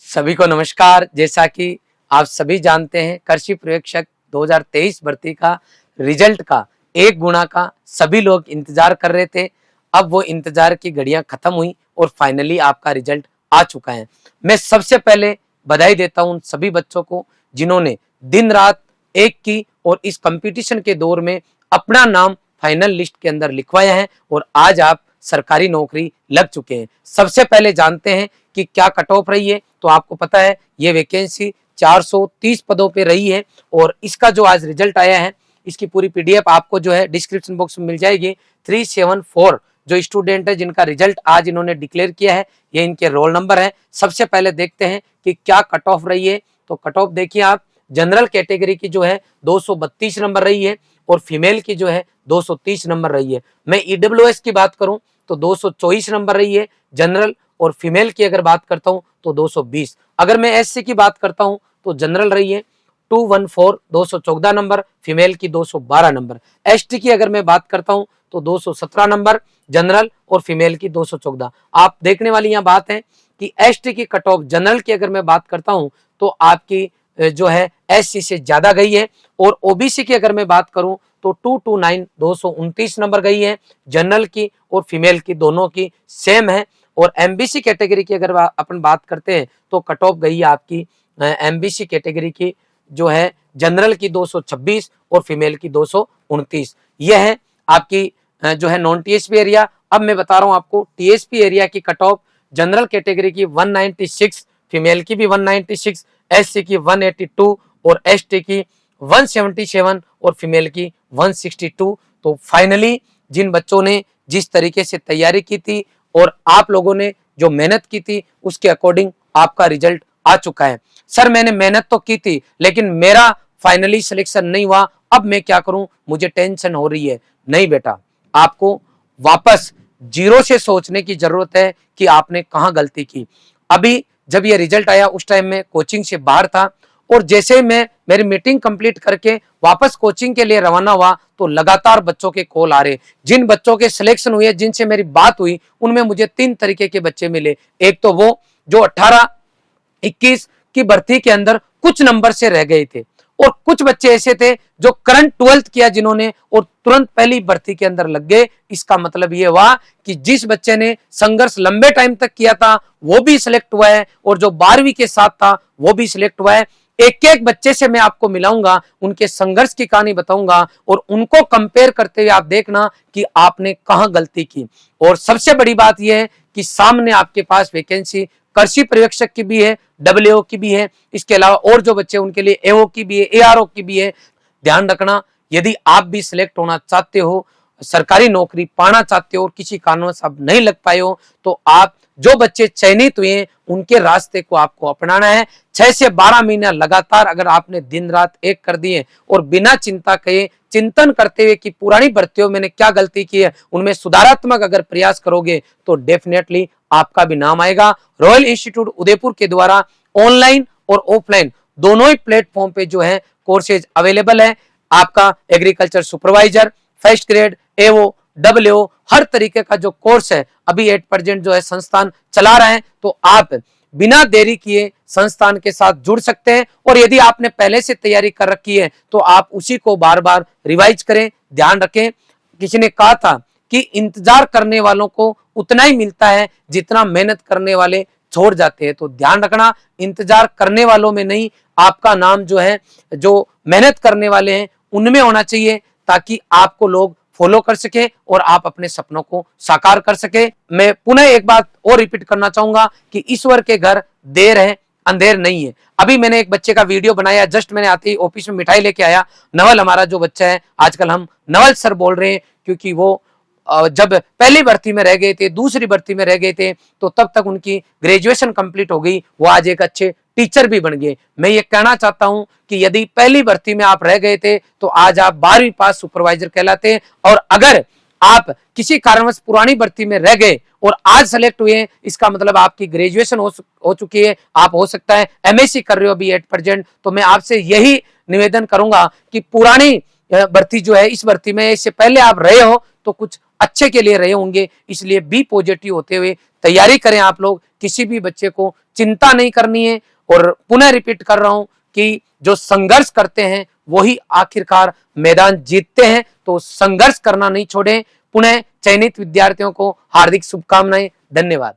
सभी को नमस्कार। जैसा कि आप सभी जानते हैं, कृषि पर्यवेक्षक 2023 भर्ती का रिजल्ट का 1 गुणा का सभी लोग इंतजार कर रहे थे। अब वो इंतजार की घड़ियां खत्म हुई और फाइनली आपका रिजल्ट आ चुका है। मैं सबसे पहले बधाई देता हूं उन सभी बच्चों को जिन्होंने दिन रात एक की और इस कंपटीशन के दौर में अपना नाम फाइनल लिस्ट के अंदर लिखवाया है और आज आप सरकारी नौकरी लग चुके हैं। सबसे पहले जानते हैं कि क्या कट ऑफ रही है। तो आपको पता है ये वैकेंसी 430 पदों पे रही है और इसका जो आज रिजल्ट आया है इसकी पूरी पीडीएफ आपको जो है डिस्क्रिप्शन बॉक्स में मिल जाएगी। 374 जो स्टूडेंट है जिनका रिजल्ट आज इन्होंने डिक्लेयर किया है, ये इनके रोल नंबर है। सबसे पहले देखते हैं कि क्या कट ऑफ रही है। तो कट ऑफ देखिए आप, जनरल कैटेगरी की जो है 232 नंबर रही है और फीमेल की जो है 230 नंबर रही है। मैं ईडब्ल्यूएस की बात करूं तो 224 नंबर रही है जनरल, और फीमेल की अगर बात करता हूं तो 220। अगर मैं एससी की बात करता हूं तो जनरल रही है 214 214 नंबर, फीमेल की 212 नंबर। एसटी की अगर मैं बात करता हूं तो 217 नंबर जनरल और फीमेल की 214। आप देखने वाली यहाँ बात है कि एसटी की कट ऑफ जनरल की अगर मैं बात करता हूं तो आपकी जो है एससी से ज्यादा गई है, और ओबीसी की अगर मैं बात करूं तो 229 229 नंबर गई है जनरल की और फीमेल की दोनों की सेम है। और एमबीसी कैटेगरी की अगर अपन बात करते हैं तो कट ऑफ गई है आपकी एमबीसी कैटेगरी की जो है जनरल की 226 और फीमेल की 229। यह है आपकी जो है नॉन टीएसपी एरिया। अब मैं बता रहा हूं आपको टीएसपी एरिया की कट ऑफ, जनरल कैटेगरी की 196, फीमेल की भी 196, एससी की 182 और एसटी की 177 और फीमेल की 162। तो फाइनली जिन बच्चों ने जिस तरीके से तैयारी की थी और आप लोगों ने जो मेहनत की थी उसके अकॉर्डिंग आपका रिजल्ट आ चुका है। सर मैंने मेहनत तो की थी लेकिन मेरा फाइनली सिलेक्शन नहीं हुआ, अब मैं क्या करूं, मुझे टेंशन हो रही है। नहीं बेटा, आपको वापस जीरो से सोचने की जरूरत है कि आपने कहां गलती की। अभी जब ये रिजल्ट आया उस टाइम में कोचिंग से बाहर था और जैसे मैं मेरी मीटिंग कंप्लीट करके वापस कोचिंग के लिए रवाना हुआ तो लगातार बच्चों के कॉल आ रहे। जिन बच्चों के सिलेक्शन हुए, जिनसे मेरी बात हुई, उनमें मुझे 3 तरीके के बच्चे मिले। एक तो वो जो 18-21 की भर्ती के अंदर कुछ नंबर से रह गए थे, और कुछ बच्चे ऐसे थे जो करंट 12th किया जिन्होंने और तुरंत पहली भर्ती के अंदर लग गए। इसका मतलब ये हुआ कि जिस बच्चे ने संघर्ष लंबे टाइम तक किया था वो भी सिलेक्ट हुआ है और जो 12वीं के साथ था वो भी सिलेक्ट हुआ है। एक एक बच्चे से मैं आपको मिलाऊंगा, उनके संघर्ष की कहानी बताऊंगा और उनको कंपेयर करते हुए आप देखना कि आपने कहां गलती की। और सबसे बड़ी बात यह है कि सामने आपके पास वैकेंसी कृषि पर्यवेक्षक की भी है, डब्ल्यूओ की भी है, इसके अलावा और जो बच्चे उनके लिए एओ की भी है, एआरओ की भी है। ध्यान रखना, यदि आप भी सिलेक्ट होना चाहते हो, सरकारी नौकरी पाना चाहते हो और किसी कारणवश आप नहीं लग पाए हो, तो आप जो बच्चे चयनित हुए हैं उनके रास्ते को आपको अपनाना है। 6 से 12 महीना लगातार अगर आपने दिन रात एक कर दिए और बिना चिंता किए, चिंतन करते हुए कि पुरानी भर्तियों मैंने क्या गलती की है, उनमें सुधारात्मक अगर प्रयास करोगे तो डेफिनेटली आपका भी नाम आएगा। रॉयल इंस्टीट्यूट उदयपुर के द्वारा ऑनलाइन और ऑफलाइन दोनों ही प्लेटफॉर्म पे जो है कोर्सेज अवेलेबल है। आपका एग्रीकल्चर सुपरवाइजर, फर्स्ट ग्रेड, एओ, डब्ल्यूओ, हर तरीके का जो कोर्स है अभी 8% जो है संस्थान चला रहे हैं। तो आप बिना देरी किए संस्थान के साथ जुड़ सकते हैं, और यदि आपने पहले से तैयारी कर रखी है तो आप उसी को बार बार रिवाइज करें। ध्यान रखें, किसी ने कहा था कि इंतजार करने वालों को उतना ही मिलता है जितना मेहनत करने वाले छोड़ जाते हैं। तो ध्यान रखना, इंतजार करने वालों में नहीं, आपका नाम जो है जो मेहनत करने वाले हैं उनमें होना चाहिए, ताकि आपको लोग फॉलो कर सके और आप अपने सपनों को साकार कर सके। मैं पुनः एक बात और रिपीट करना चाहूंगा कि ईश्वर के घर देर है अंधेर नहीं है। अभी मैंने एक बच्चे का वीडियो बनाया, जस्ट मैंने आते ही ऑफिस में मिठाई लेके आया। नवल हमारा जो बच्चा है, आजकल हम नवल सर बोल रहे हैं, क्योंकि वो जब पहली भर्ती में रह गए थे, दूसरी भर्ती में रह गए थे, तो तब तक उनकी ग्रेजुएशन कंप्लीट हो गई, वो आज एक अच्छे टीचर भी बन गए। मैं ये कहना चाहता हूं कि यदि पहली भर्ती में आप रह गए थे तो आज आप 12वीं पास सुपरवाइजर कहलाते हैं, और अगर आप किसी कारणवश पुरानी भर्ती में रह गए और आज सेलेक्ट हुए, इसका मतलब आपकी ग्रेजुएशन हो चुकी है, आप हो सकता है एमएससी कर रहे हो अभी 8%। तो मैं आपसे यही निवेदन करूंगा कि पुरानी भर्ती जो है, इस भर्ती में इससे पहले आप रहे हो तो कुछ अच्छे के लिए रहे होंगे, इसलिए बी पॉजिटिव होते हुए तैयारी करें। आप लोग किसी भी बच्चे को चिंता नहीं करनी है। और पुनः रिपीट कर रहा हूं कि जो संघर्ष करते हैं वही आखिरकार मैदान जीतते हैं। तो संघर्ष करना नहीं छोड़ें। पुनः चयनित विद्यार्थियों को हार्दिक शुभकामनाएं। धन्यवाद।